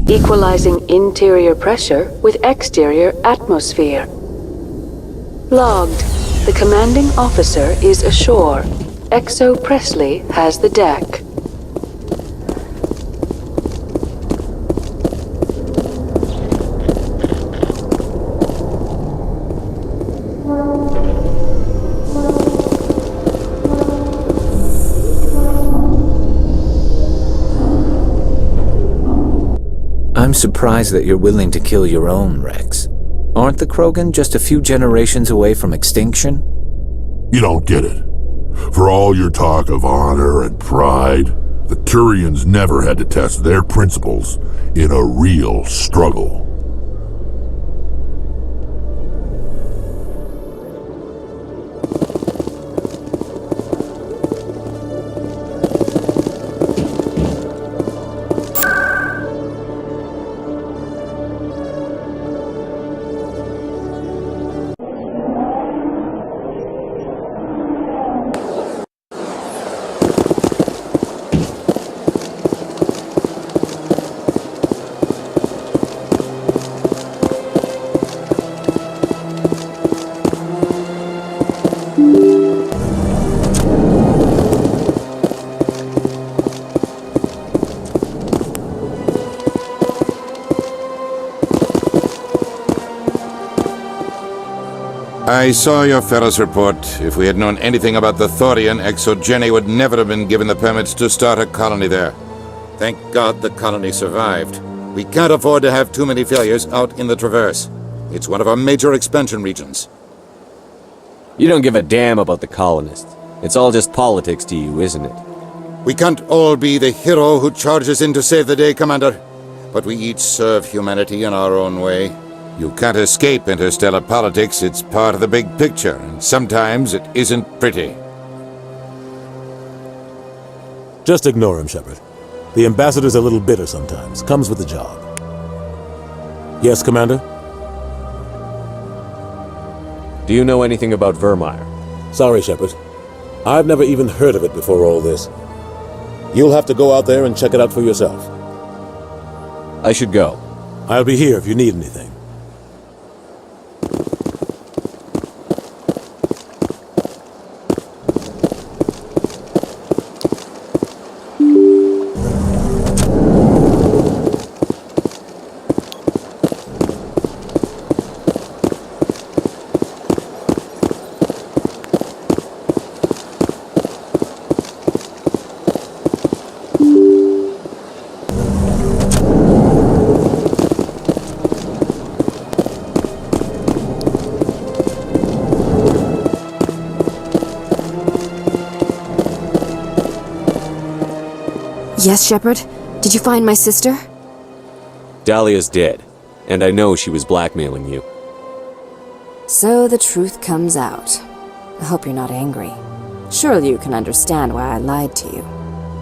Equalizing interior pressure with exterior atmosphere. Logged. The commanding officer is ashore. Exo Presley has the deck. I'm surprised that you're willing to kill your own, Rex. Aren't the Krogan just a few generations away from extinction? You don't get it. For all your talk of honor and pride, the Turians never had to test their principles in a real struggle. I saw your Ferris report. If we had known anything about the Thorian, Exogeny would never have been given the permits to start a colony there. Thank God the colony survived. We can't afford to have too many failures out in the Traverse. It's one of our major expansion regions. You don't give a damn about the colonists. It's all just politics to you, isn't it? We can't all be the hero who charges in to save the day, Commander. But we each serve humanity in our own way. You can't escape interstellar politics. It's part of the big picture, and sometimes it isn't pretty. Just ignore him, Shepard. The ambassador's a little bitter sometimes. Comes with the job. Yes, Commander? Do you know anything about Vermeer? Sorry, Shepard. I've never even heard of it before all this. You'll have to go out there and check it out for yourself. I should go. I'll be here if you need anything. Yes, Shepard? Did you find my sister? Dahlia's dead, and I know she was blackmailing you. So the truth comes out. I hope you're not angry. Surely you can understand why I lied to you.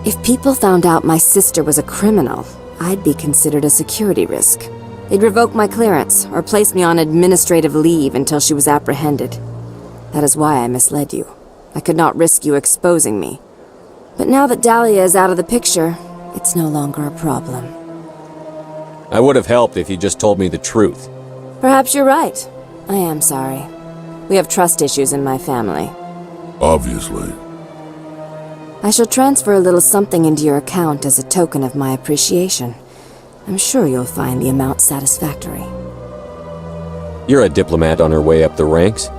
If people found out my sister was a criminal, I'd be considered a security risk. They'd revoke my clearance, or place me on administrative leave until she was apprehended. That is why I misled you. I could not risk you exposing me. But now that Dahlia is out of the picture, it's no longer a problem. I would have helped if you just told me the truth. Perhaps you're right. I am sorry. We have trust issues in my family. Obviously. I shall transfer a little something into your account as a token of my appreciation. I'm sure you'll find the amount satisfactory. You're a diplomat on her way up the ranks.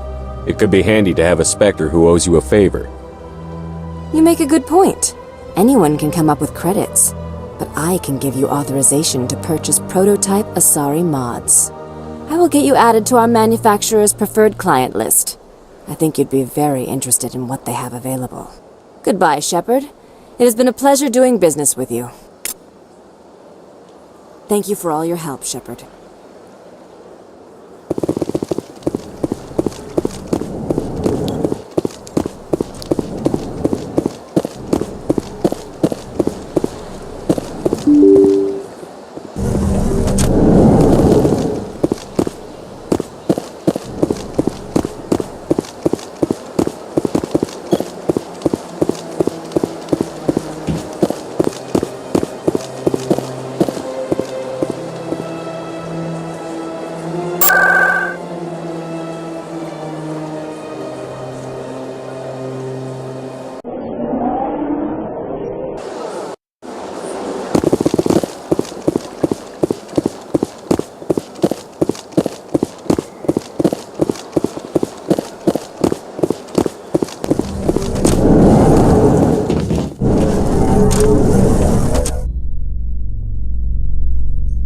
It could be handy to have a Spectre who owes you a favor. You make a good point. Anyone can come up with credits. but I can give you authorization to purchase prototype Asari mods. I will get you added to our manufacturer's preferred client list. I think you'd be very interested in what they have available. Goodbye, Shepard. It has been a pleasure doing business with you. Thank you for all your help, Shepard.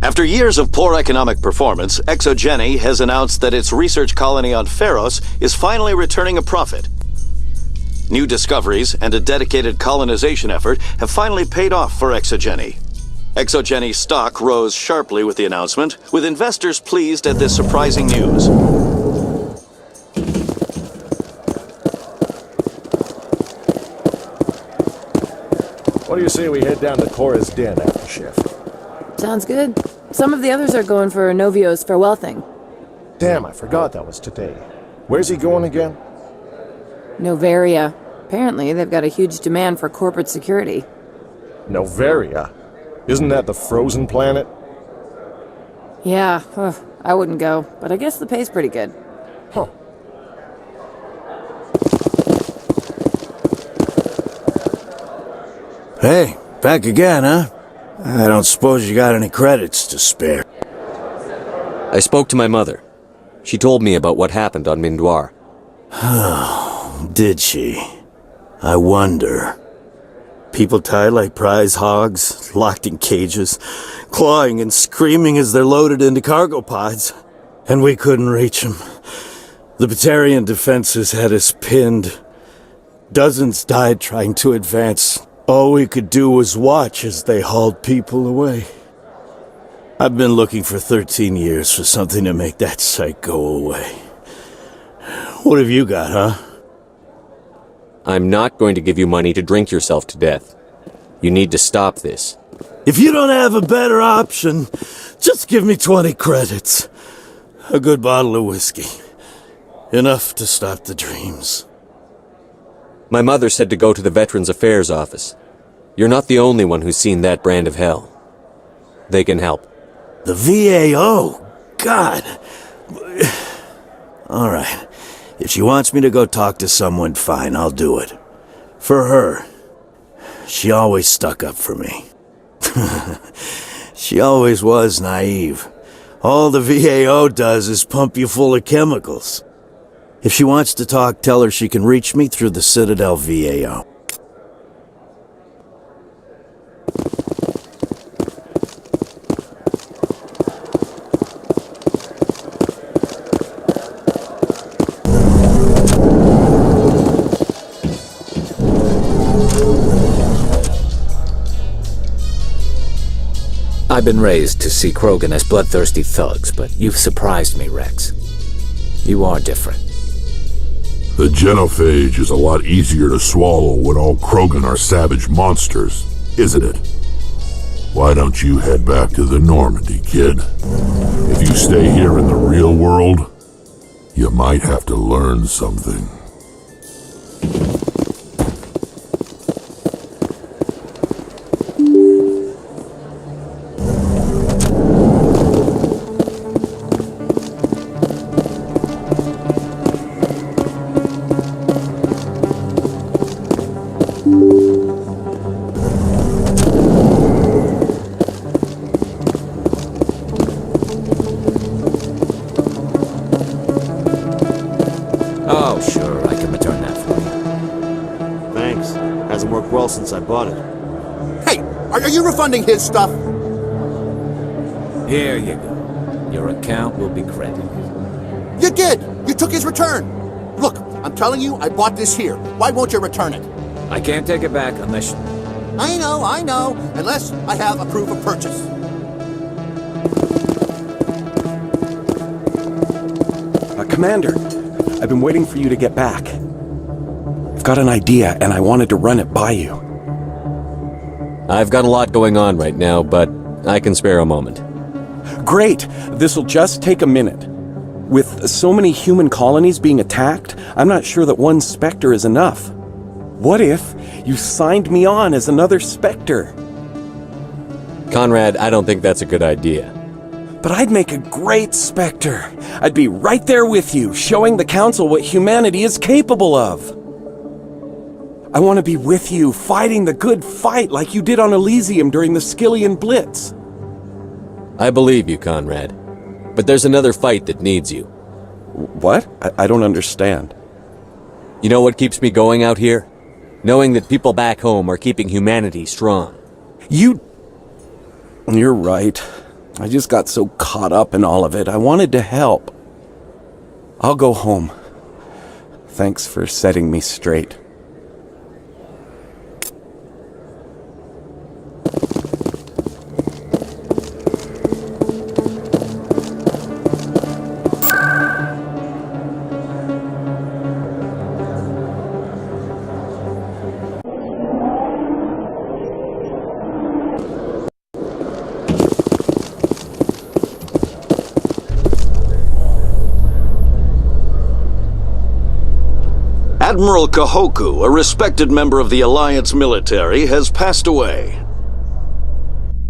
After years of poor economic performance, ExoGeni has announced that its research colony on Pharos is finally returning a profit. New discoveries and a dedicated colonization effort have finally paid off for ExoGeni. ExoGeni stock rose sharply with the announcement, with investors pleased at this surprising news. What do you say we head down to Cora's den after shift? Sounds good. Some of the others are going for Novio's farewell thing. Damn, I forgot that was today. Where's he going again? Novaria. Apparently, they've got a huge demand for corporate security. Novaria? Isn't that the frozen planet? Yeah, I wouldn't go, but I guess the pay's pretty good. Huh. Hey, back again, huh? I don't suppose you got any credits to spare. I spoke to my mother. She told me about what happened on Mindoir. Oh, did she? I wonder. People tied like prize hogs, locked in cages, clawing and screaming as they're loaded into cargo pods. And we couldn't reach them. The Batarian defenses had us pinned. Dozens died trying to advance. All we could do was watch as they hauled people away. I've been looking for 13 years for something to make that sight go away. What have you got, huh? I'm not going to give you money to drink yourself to death. You need to stop this. If you don't have a better option, just give me 20 credits. A good bottle of whiskey. Enough to stop the dreams. My mother said to go to the Veterans Affairs office. You're not the only one who's seen that brand of hell. They can help. The VAO? God. All right. If she wants me to go talk to someone, fine, I'll do it. For her. She always stuck up for me. She always was naive. All the VAO does is pump you full of chemicals. If she wants to talk, tell her she can reach me through the Citadel VAO. I've been raised to see Krogan as bloodthirsty thugs, but you've surprised me, Rex. You are different. The genophage is a lot easier to swallow when all Krogan are savage monsters, isn't it? Why don't you head back to the Normandy, kid? If you stay here in the real world, you might have to learn something. Oh, sure, I can return that for you. Thanks. Hasn't worked well since I bought it. Hey, are Are you refunding his stuff? Here you go. Your account will be credited. You did! You took his return! Look, I'm telling you, I bought this here. Why won't you return it? I can't take it back unless you... I know. Unless I have a proof of purchase. Commander, I've been waiting for you to get back. I've got an idea, and I wanted to run it by you. I've got a lot going on right now, but I can spare a moment. Great! This'll just take a minute. With so many human colonies being attacked, I'm not sure that one Spectre is enough. What if you signed me on as another Spectre? Conrad, I don't think that's a good idea. But I'd make a great Spectre. I'd be right there with you, showing the Council what humanity is capable of. I want to be with you, fighting the good fight like you did on Elysium during the Skillian Blitz. I believe you, Conrad. But there's another fight that needs you. What? I don't understand. You know what keeps me going out here? Knowing that people back home are keeping humanity strong. You're right. I just got so caught up in all of it. I wanted to help. I'll go home. Thanks for setting me straight. Admiral Kahoku, a respected member of the Alliance military, has passed away.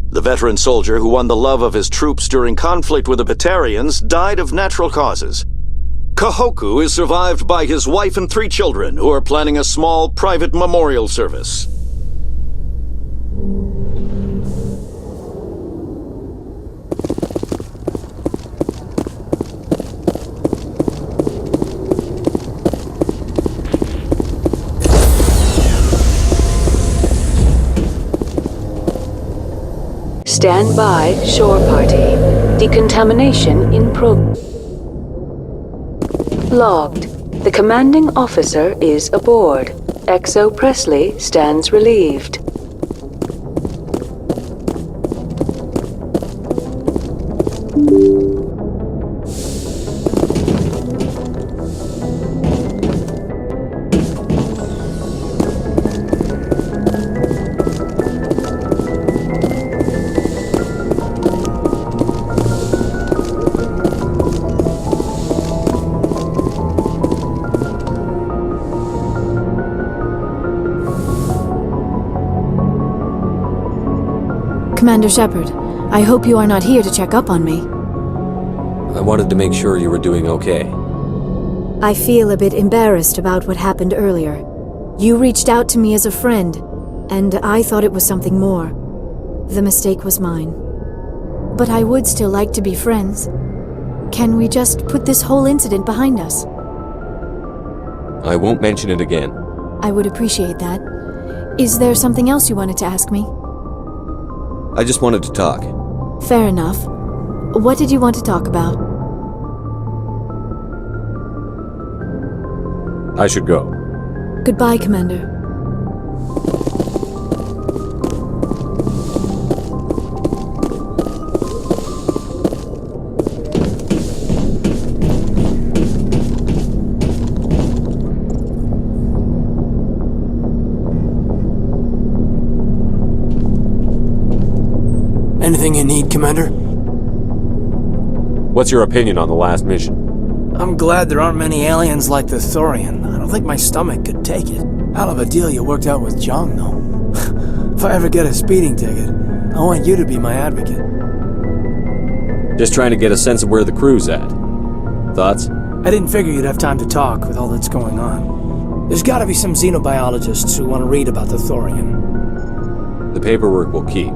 The veteran soldier who won the love of his troops during conflict with the Batarians died of natural causes. Kahoku is survived by his wife and 3 children, who are planning a small private memorial service. Stand by, shore party. Decontamination in Logged. The commanding officer is aboard. XO Presley stands relieved. Commander Shepard, I hope you are not here to check up on me. I wanted to make sure you were doing okay. I feel a bit embarrassed about what happened earlier. You reached out to me as a friend, and I thought it was something more. The mistake was mine. But I would still like to be friends. Can we just put this whole incident behind us? I won't mention it again. I would appreciate that. Is there something else you wanted to ask me? I just wanted to talk. Fair enough. What did you want to talk about? I should go. Goodbye, Commander. Anything you need, Commander? What's your opinion on the last mission? I'm glad there aren't many aliens like the Thorian. I don't think my stomach could take it. Hell of a deal you worked out with John, though. If I ever get a speeding ticket, I want you to be my advocate. Just trying to get a sense of where the crew's at. Thoughts? I didn't figure you'd have time to talk with all that's going on. There's gotta be some xenobiologists who want to read about the Thorian. The paperwork will keep.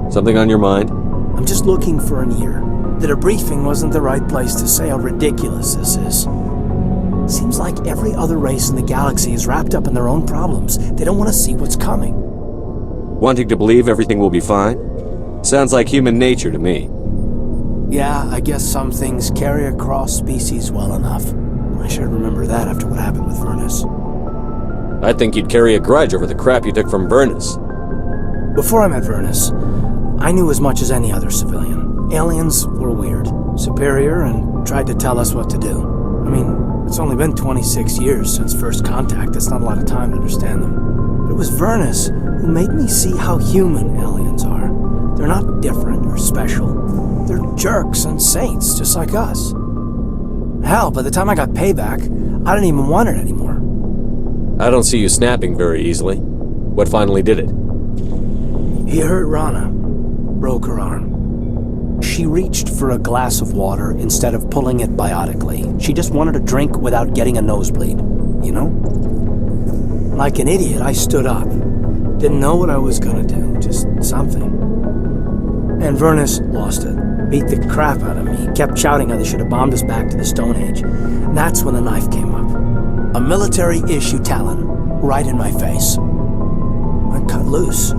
Something on your mind? I'm just looking for an ear. The debriefing wasn't the right place to say how ridiculous this is. Seems like every other race in the galaxy is wrapped up in their own problems. They don't want to see what's coming. Wanting to believe everything will be fine? Sounds like human nature to me. Yeah, I guess some things carry across species well enough. I should remember that after what happened with Vernus. I think you'd carry a grudge over the crap you took from Vernus. Before I met Vernus, I knew as much as any other civilian. Aliens were weird, superior, and tried to tell us what to do. I mean, it's only been 26 years since first contact. That's not a lot of time to understand them. But it was Vernus who made me see how human aliens are. They're not different or special. They're jerks and saints, just like us. Hell, by the time I got payback, I didn't even want it anymore. I don't see you snapping very easily. What finally did it? He hurt Rana. Broke her arm. She reached for a glass of water instead of pulling it biotically. She just wanted a drink without getting a nosebleed, you know? Like an idiot, I stood up. Didn't know what I was gonna do, just something. And Vernus lost it. Beat the crap out of me. Kept shouting how they should have bombed us back to the Stone Age. And that's when the knife came up. A military-issue talon, right in my face. I cut loose.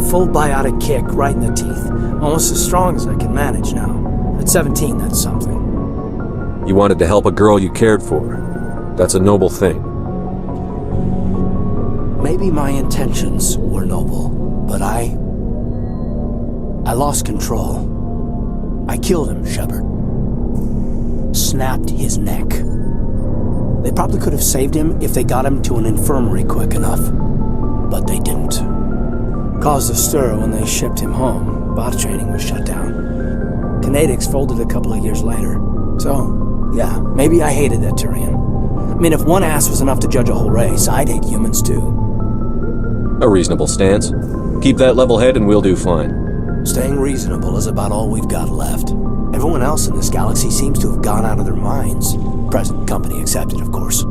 Full biotic kick right in the teeth. Almost as strong as I can manage now. At 17, that's something. You wanted to help a girl you cared for. That's a noble thing. Maybe my intentions were noble, but I lost control. I killed him, Shepard. Snapped his neck. They probably could have saved him if they got him to an infirmary quick enough. But they didn't. Caused a stir when they shipped him home. Bot training was shut down. Kinetics folded a couple of years later. So, yeah, maybe I hated that Turian. I mean, if one ass was enough to judge a whole race, I'd hate humans too. A reasonable stance. Keep that level head and we'll do fine. Staying reasonable is about all we've got left. Everyone else in this galaxy seems to have gone out of their minds. Present company accepted, of course.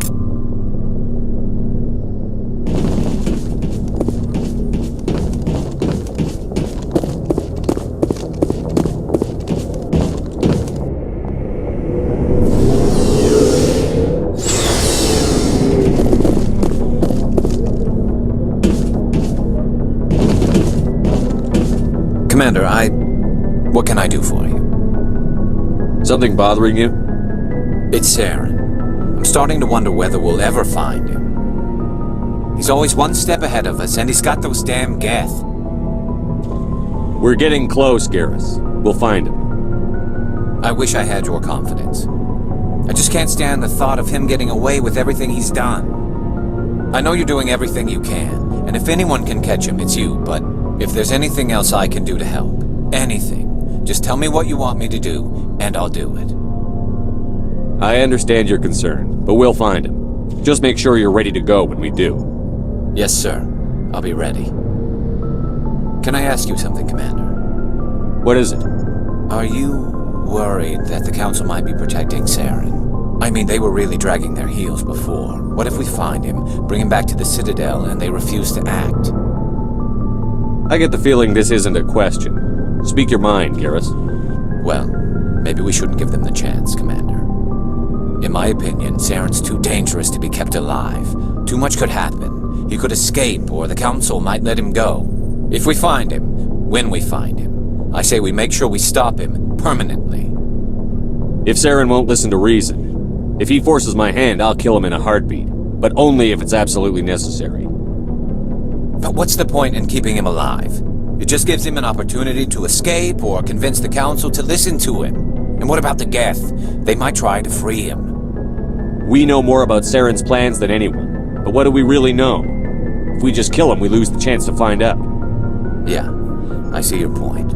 Commander, what can I do for you? Something bothering you? It's Saren. I'm starting to wonder whether we'll ever find him. He's always one step ahead of us, and he's got those damn Geth. We're getting close, Garrus. We'll find him. I wish I had your confidence. I just can't stand the thought of him getting away with everything he's done. I know you're doing everything you can, and if anyone can catch him, it's you, but if there's anything else I can do to help, anything, just tell me what you want me to do, and I'll do it. I understand your concern, but we'll find him. Just make sure you're ready to go when we do. Yes, sir. I'll be ready. Can I ask you something, Commander? What is it? Are you worried that the Council might be protecting Saren? I mean, they were really dragging their heels before. What if we find him, bring him back to the Citadel, and they refuse to act? I get the feeling this isn't a question. Speak your mind, Garrus. Well, maybe we shouldn't give them the chance, Commander. In my opinion, Saren's too dangerous to be kept alive. Too much could happen. He could escape, or the Council might let him go. If we find him, when we find him, I say we make sure we stop him permanently. If Saren won't listen to reason, if he forces my hand, I'll kill him in a heartbeat. But only if it's absolutely necessary. But what's the point in keeping him alive? It just gives him an opportunity to escape or convince the Council to listen to him. And what about the Geth? They might try to free him. We know more about Saren's plans than anyone. But what do we really know? If we just kill him, we lose the chance to find out. Yeah, I see your point.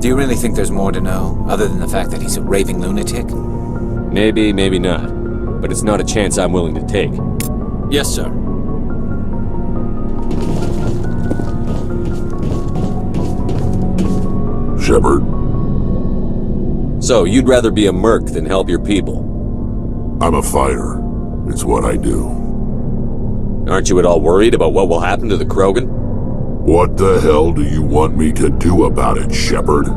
Do you really think there's more to know, other than the fact that he's a raving lunatic? Maybe, maybe not. But it's not a chance I'm willing to take. Yes, sir. Shepard. So, you'd rather be a merc than help your people? I'm a fighter. It's what I do. Aren't you at all worried about what will happen to the Krogan? What the hell do you want me to do about it, Shepard?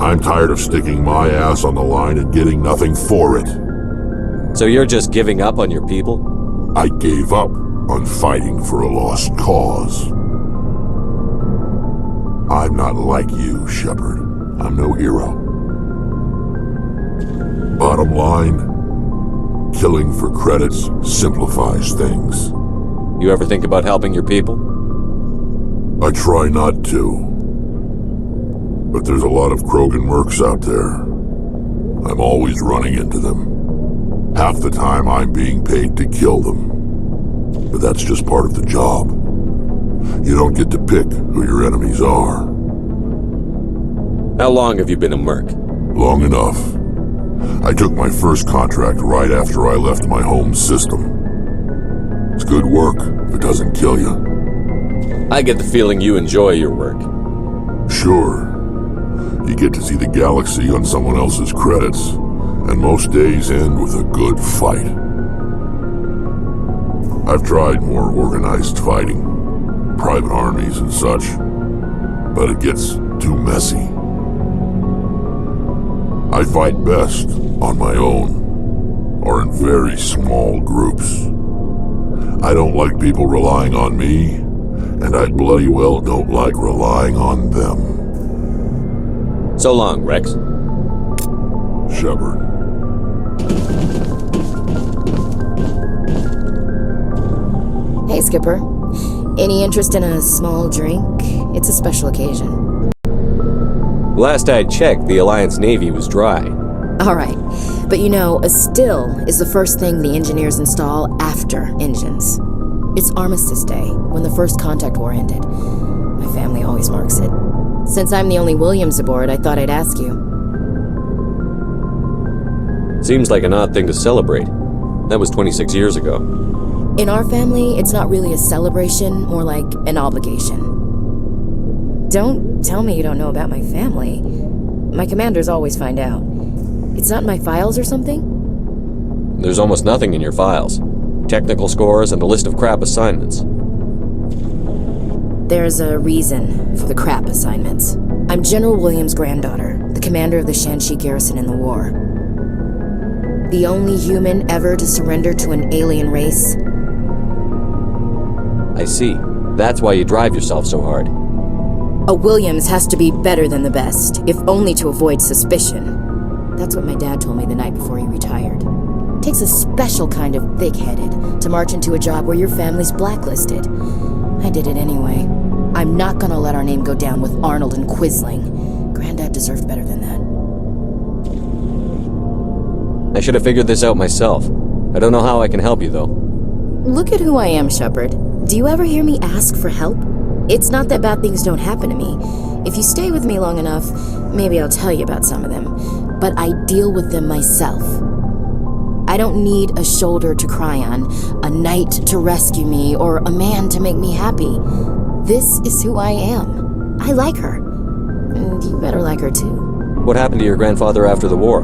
I'm tired of sticking my ass on the line and getting nothing for it. So you're just giving up on your people? I gave up on fighting for a lost cause. I'm not like you, Shepard. I'm no hero. Bottom line, killing for credits simplifies things. You ever think about helping your people? I try not to. But there's a lot of Krogan mercs out there. I'm always running into them. Half the time I'm being paid to kill them. But that's just part of the job. You don't get to pick who your enemies are. How long have you been a merc? Long enough. I took my first contract right after I left my home system. It's good work if it doesn't kill you. I get the feeling you enjoy your work. Sure. You get to see the galaxy on someone else's credits, and most days end with a good fight. I've tried more organized fighting, private armies and such, but it gets too messy. I fight best on my own, or in very small groups. I don't like people relying on me, and I bloody well don't like relying on them. So long, Rex. Shepard. Hey, Skipper. Any interest in a small drink? It's a special occasion. Last I checked, the Alliance Navy was dry. Alright, but you know, a still is the first thing the engineers install after engines. It's Armistice Day, when the first contact war ended. My family always marks it. Since I'm the only Williams aboard, I thought I'd ask you. Seems like an odd thing to celebrate. That was 26 years ago. In our family, it's not really a celebration, more like an obligation. Don't tell me you don't know about my family. My commanders always find out. It's not in my files or something? There's almost nothing in your files. Technical scores and a list of crap assignments. There's a reason for the crap assignments. I'm General Williams' granddaughter, the commander of the Shanxi garrison in the war. The only human ever to surrender to an alien race. I see. That's why you drive yourself so hard. A Williams has to be better than the best, if only to avoid suspicion. That's what my dad told me the night before he retired. Takes a special kind of thick-headed to march into a job where your family's blacklisted. I did it anyway. I'm not gonna let our name go down with Arnold and Quisling. Granddad deserved better than that. I should have figured this out myself. I don't know how I can help you, though. Look at who I am, Shepard. Do you ever hear me ask for help? It's not that bad things don't happen to me. If you stay with me long enough, maybe I'll tell you about some of them. But I deal with them myself. I don't need a shoulder to cry on, a knight to rescue me, or a man to make me happy. This is who I am. I like her. And you better like her too. What happened to your grandfather after the war?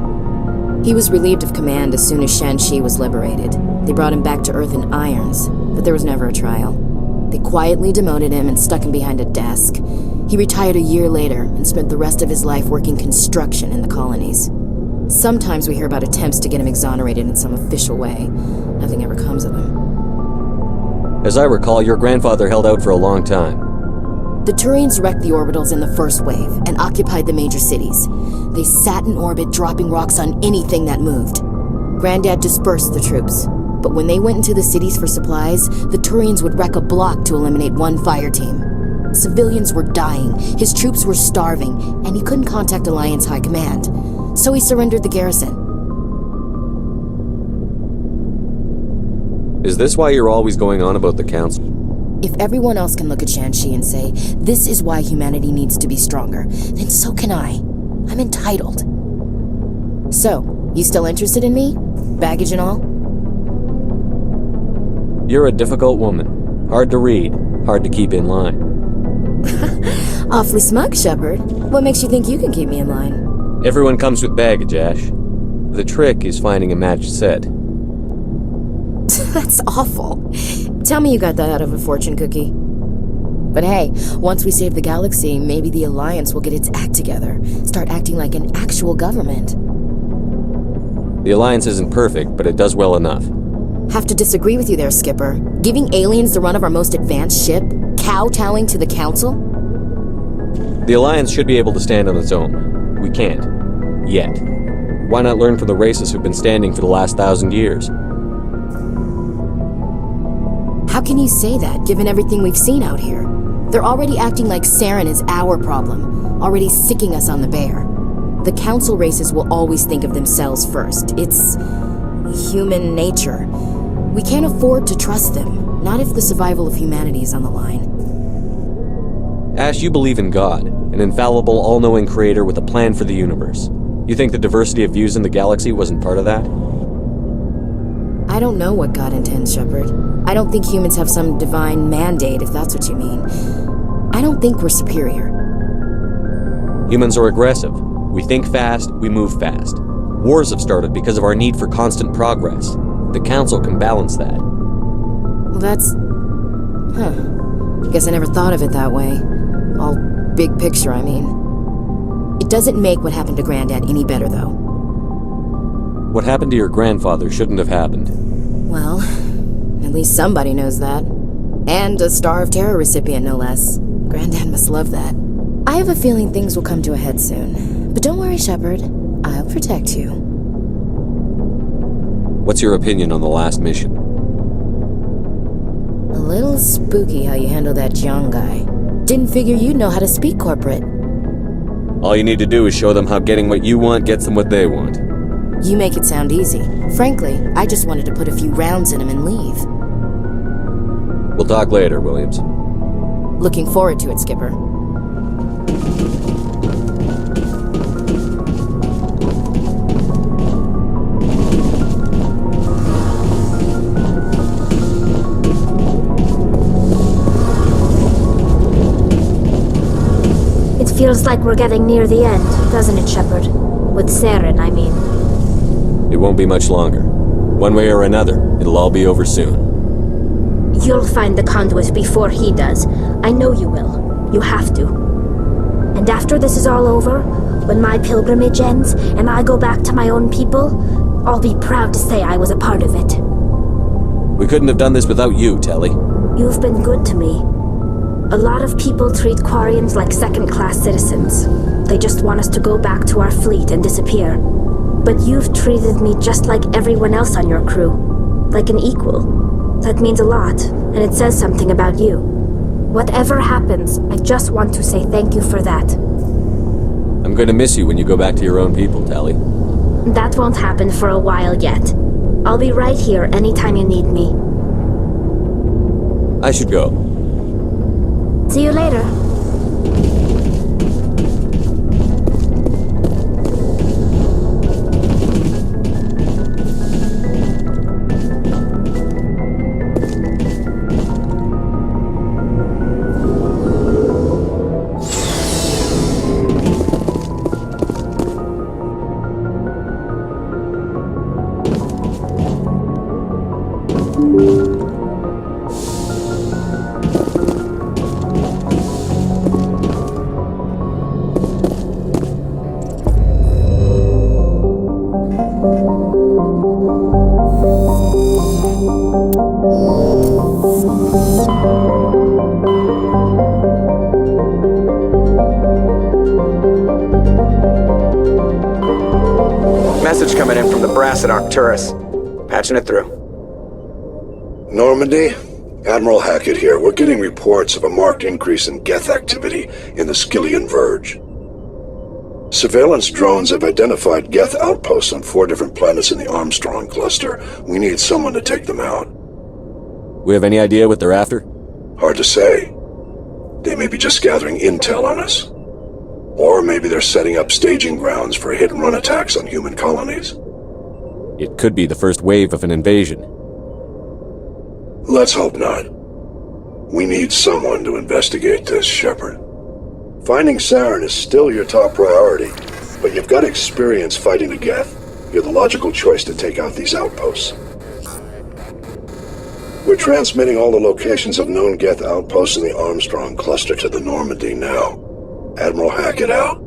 He was relieved of command as soon as Shanxi was liberated. They brought him back to Earth in irons, but there was never a trial. They quietly demoted him and stuck him behind a desk. He retired a year later and spent the rest of his life working construction in the colonies. Sometimes we hear about attempts to get him exonerated in some official way. Nothing ever comes of him. As I recall, your grandfather held out for a long time. The Turians wrecked the orbitals in the first wave and occupied the major cities. They sat in orbit, dropping rocks on anything that moved. Granddad dispersed the troops, but when they went into the cities for supplies, the Turians would wreck a block to eliminate one fire team. Civilians were dying, his troops were starving, and he couldn't contact Alliance High Command. So he surrendered the garrison. Is this why you're always going on about the Council? If everyone else can look at Shanxi and say, this is why humanity needs to be stronger, then so can I. I'm entitled. So, you still interested in me? Baggage and all? You're a difficult woman. Hard to read, hard to keep in line. Awfully smug, Shepard. What makes you think you can keep me in line? Everyone comes with baggage, Ash. The trick is finding a matched set. That's awful. Tell me you got that out of a fortune cookie. But hey, once we save the galaxy, maybe the Alliance will get its act together. Start acting like an actual government. The Alliance isn't perfect, but it does well enough. Have to disagree with you there, Skipper. Giving aliens the run of our most advanced ship? Kowtowing to the Council? The Alliance should be able to stand on its own. We can't. Yet. Why not learn from the races who've been standing for the last 1,000 years? How can you say that, given everything we've seen out here? They're already acting like Saren is our problem, already sicking us on the bear. The Council races will always think of themselves first. It's human nature. We can't afford to trust them, not if the survival of humanity is on the line. Ash, you believe in God, an infallible, all-knowing creator with a plan for the universe. You think the diversity of views in the galaxy wasn't part of that? I don't know what God intends, Shepard. I don't think humans have some divine mandate, if that's what you mean. I don't think we're superior. Humans are aggressive. We think fast, we move fast. Wars have started because of our need for constant progress. The Council can balance that. Well, that's... Guess I never thought of it that way. All big picture, I mean. It doesn't make what happened to Granddad any better, though. What happened to your grandfather shouldn't have happened. Well, at least somebody knows that. And a Star of Terror recipient, no less. Granddad must love that. I have a feeling things will come to a head soon. But don't worry, Shepard. I'll protect you. What's your opinion on the last mission? A little spooky how you handled that John guy. Didn't figure you'd know how to speak corporate. All you need to do is show them how getting what you want gets them what they want. You make it sound easy. Frankly, I just wanted to put a few rounds in him and leave. We'll talk later, Williams. Looking forward to it, Skipper. It feels like we're getting near the end, doesn't it, Shepard? With Saren, I mean. It won't be much longer. One way or another, it'll all be over soon. You'll find the conduit before he does. I know you will. You have to. And after this is all over, when my pilgrimage ends and I go back to my own people, I'll be proud to say I was a part of it. We couldn't have done this without you, Telly. You've been good to me. A lot of people treat Quarians like second-class citizens. They just want us to go back to our fleet and disappear. But you've treated me just like everyone else on your crew. Like an equal. That means a lot, and it says something about you. Whatever happens, I just want to say thank you for that. I'm going to miss you when you go back to your own people, Telly. That won't happen for a while yet. I'll be right here anytime you need me. I should go. See you later. Message coming in from the brass at Arcturus. Patching it through. Normandy? Admiral Hackett here. We're getting reports of a marked increase in Geth activity in the Skyllian Verge. Surveillance drones have identified Geth outposts on 4 different planets in the Armstrong cluster. We need someone to take them out. We have any idea what they're after? Hard to say. They may be just gathering intel on us. Or maybe they're setting up staging grounds for hit-and-run attacks on human colonies. It could be the first wave of an invasion. Let's hope not. We need someone to investigate this, Shepard. Finding Saren is still your top priority, but you've got experience fighting the Geth. You're the logical choice to take out these outposts. We're transmitting all the locations of known Geth outposts in the Armstrong cluster to the Normandy now. Admiral Hackett out.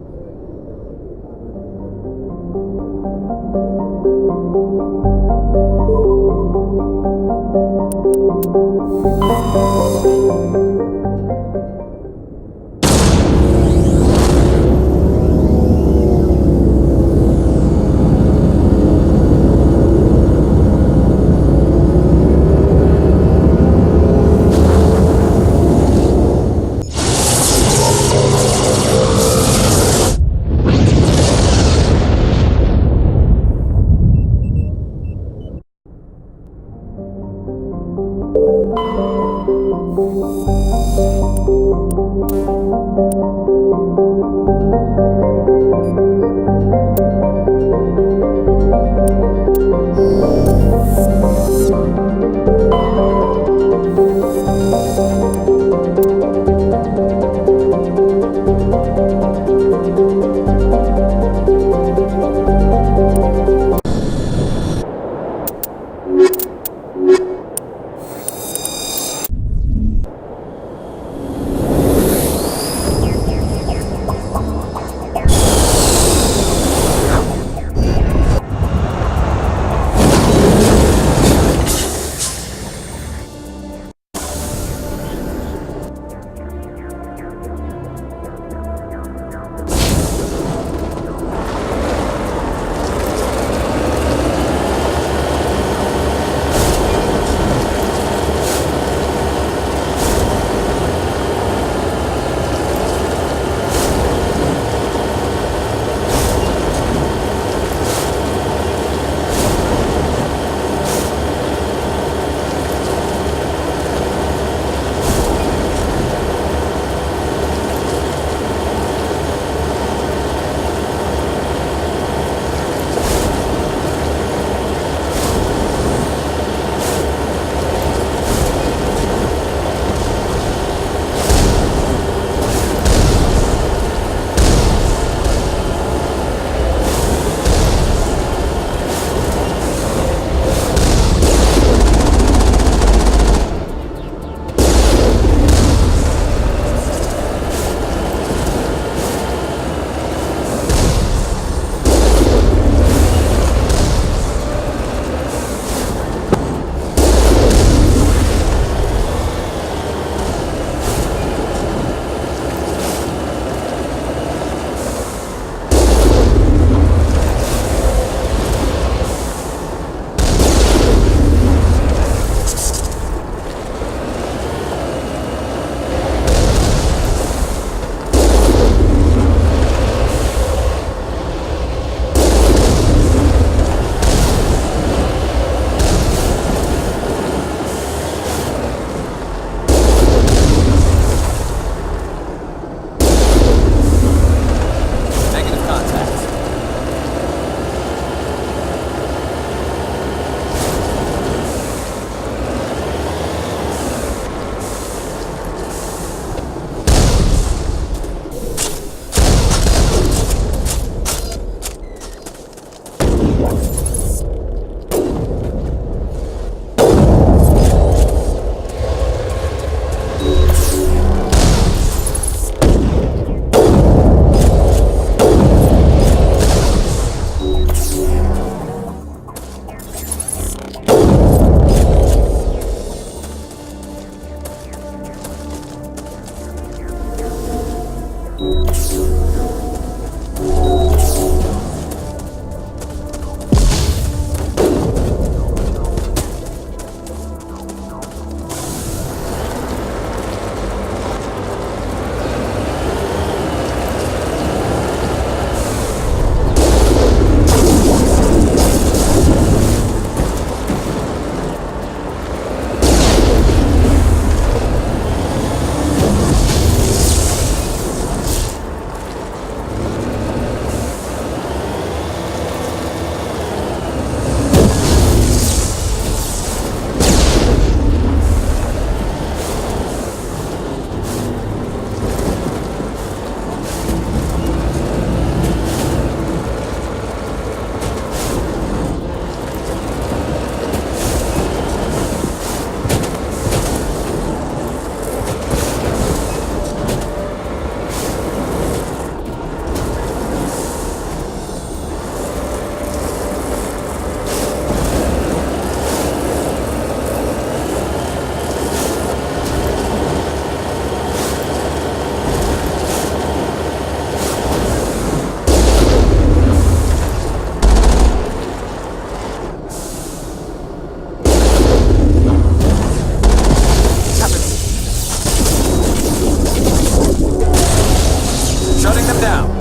down.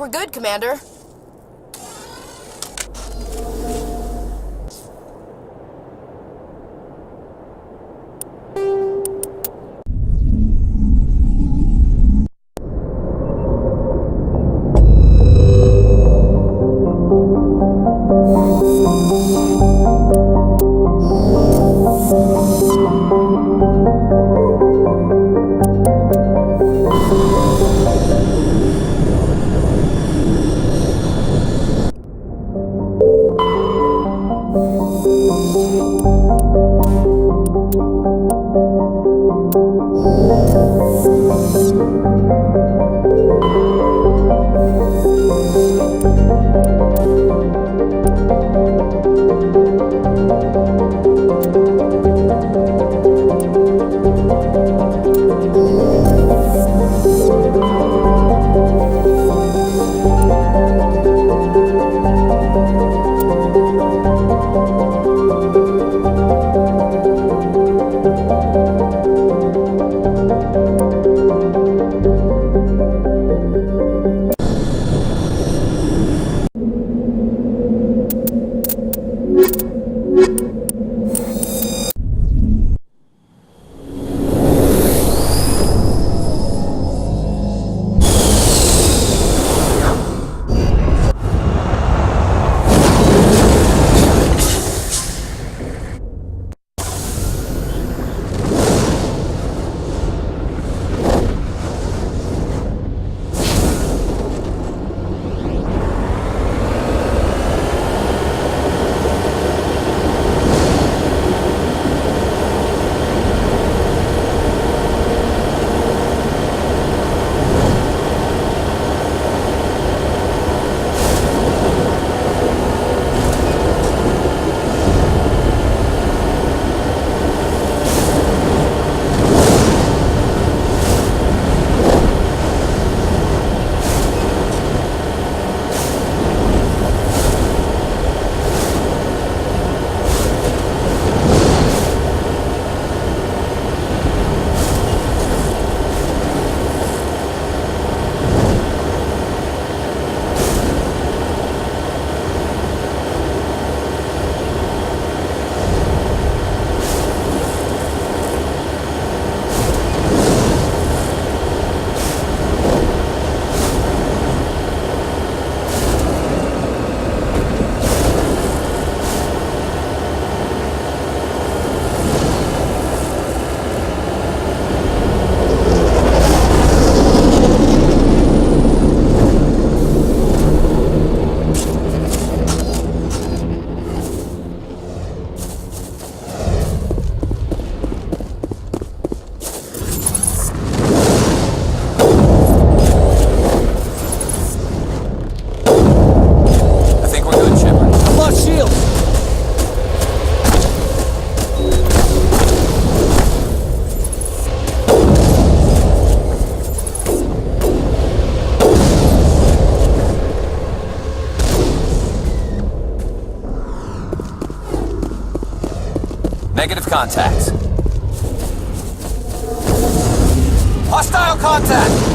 We're good, Commander. Negative contacts. Hostile contact!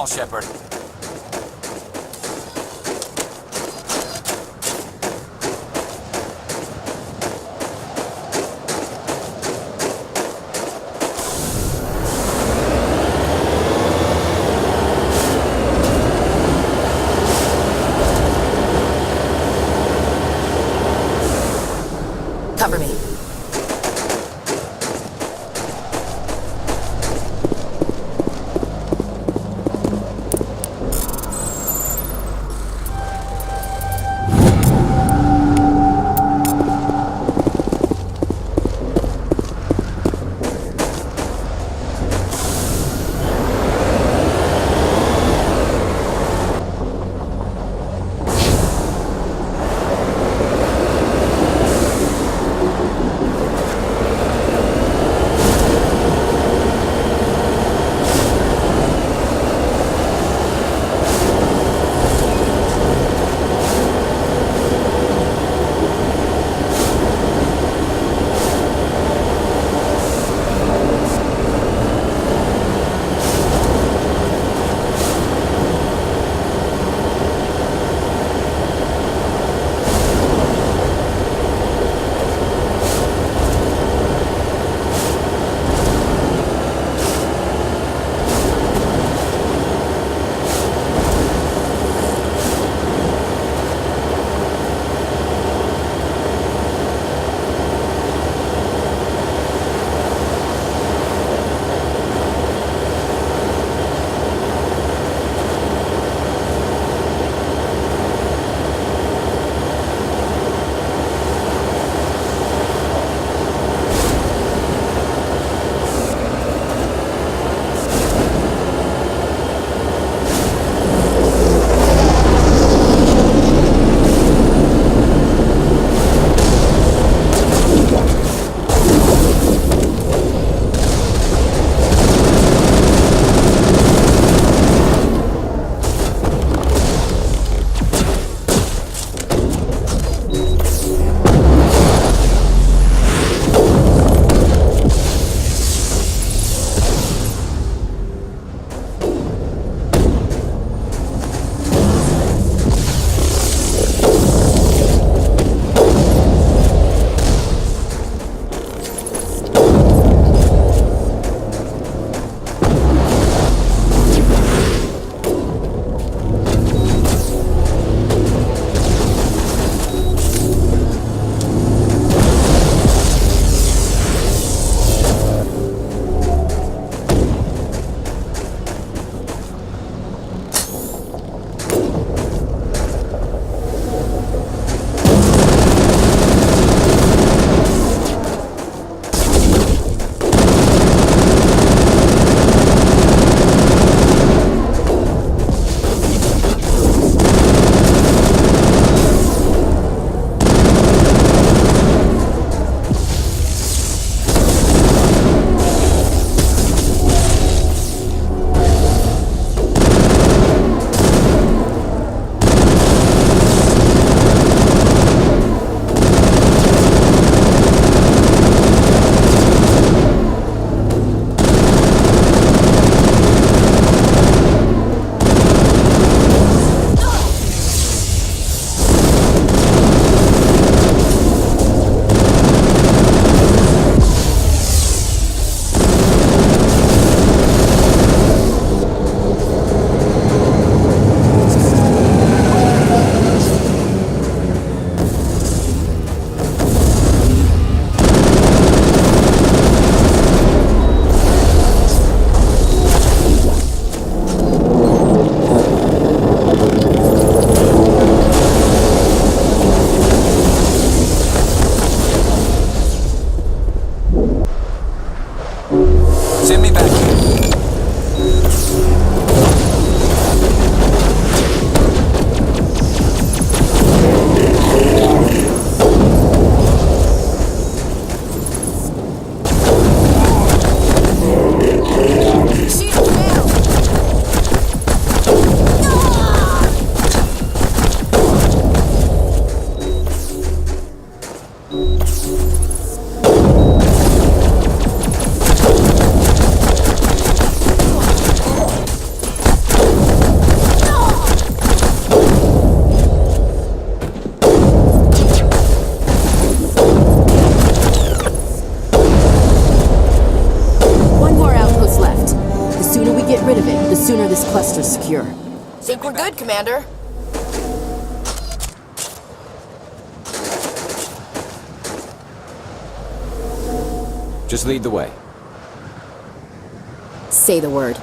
call, Shepard. Cover me. rid of it, the sooner this cluster's secure. Think we're good, Commander. Just lead the way. Say the word.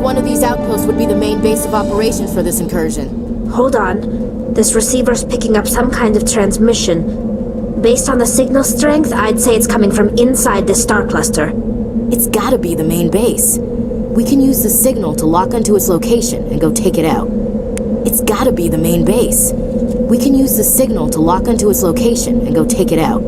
one of these outposts would be the main base of operations for this incursion. Hold on. This receiver's picking up some kind of transmission. Based on the signal strength, I'd say it's coming from inside this star cluster. It's gotta be the main base. We can use the signal to lock onto its location and go take it out. It's gotta be the main base. We can use the signal to lock onto its location and go take it out.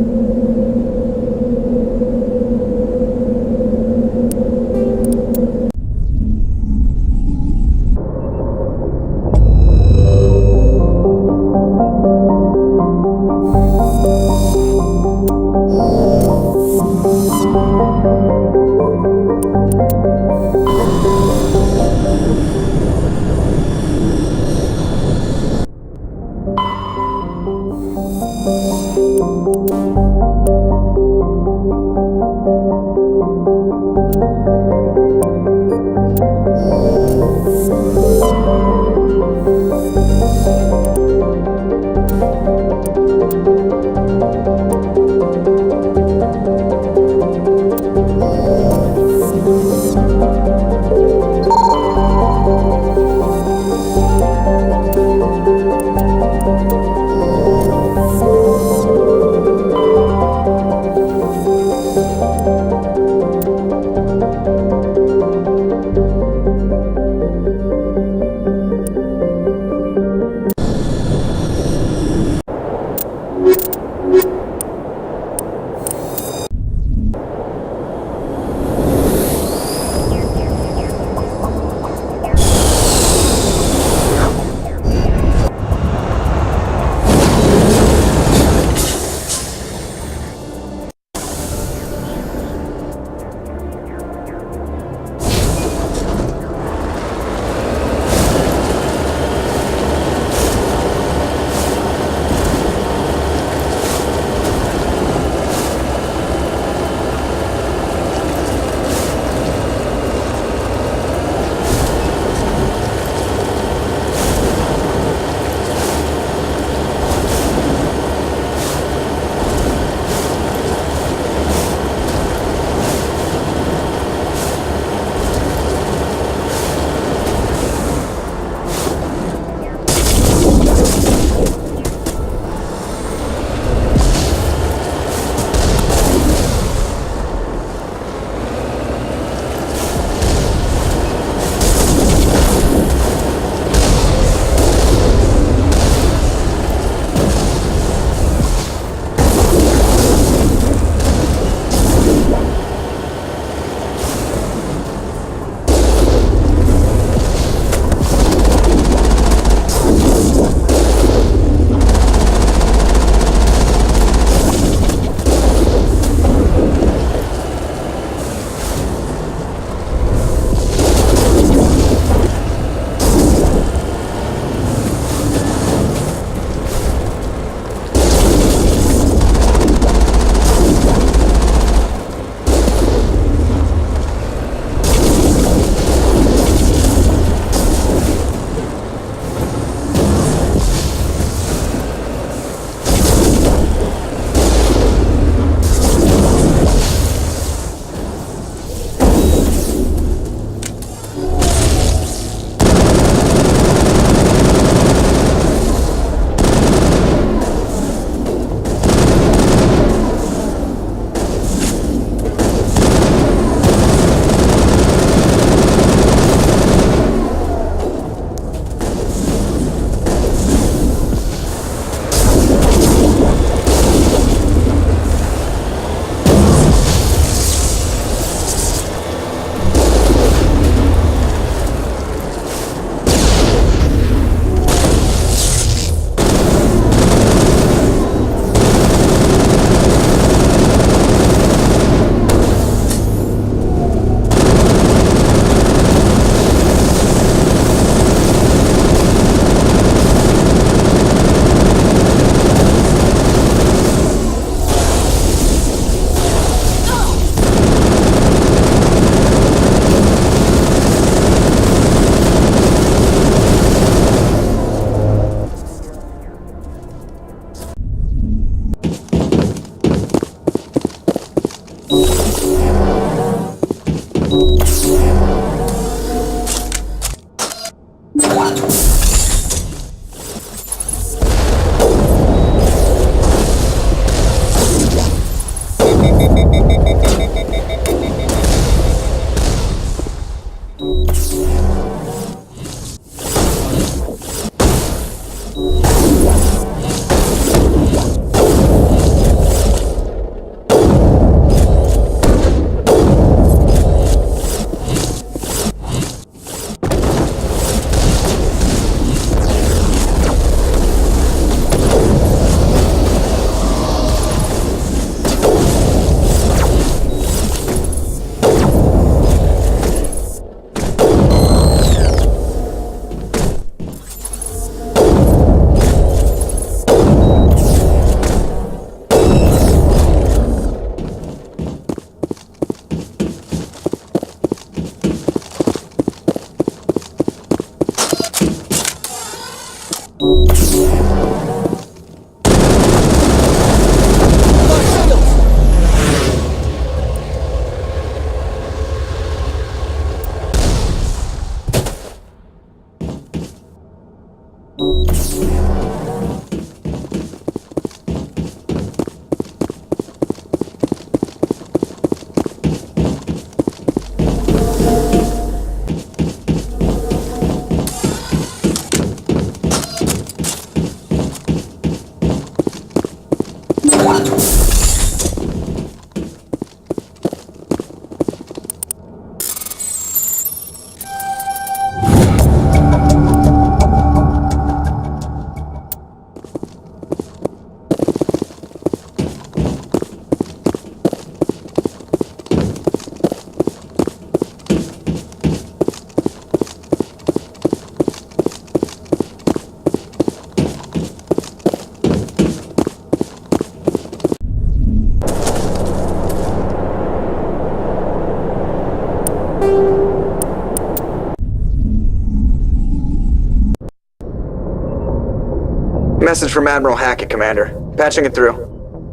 Message from Admiral Hackett, Commander. Patching it through.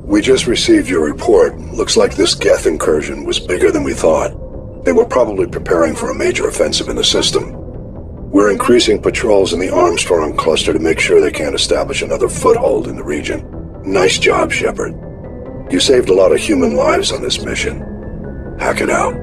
We just received your report. Looks like this Geth incursion was bigger than we thought. They were probably preparing for a major offensive in the system. We're increasing patrols in the Armstrong cluster to make sure they can't establish another foothold in the region. Nice job, Shepard. You saved a lot of human lives on this mission. Hackett out.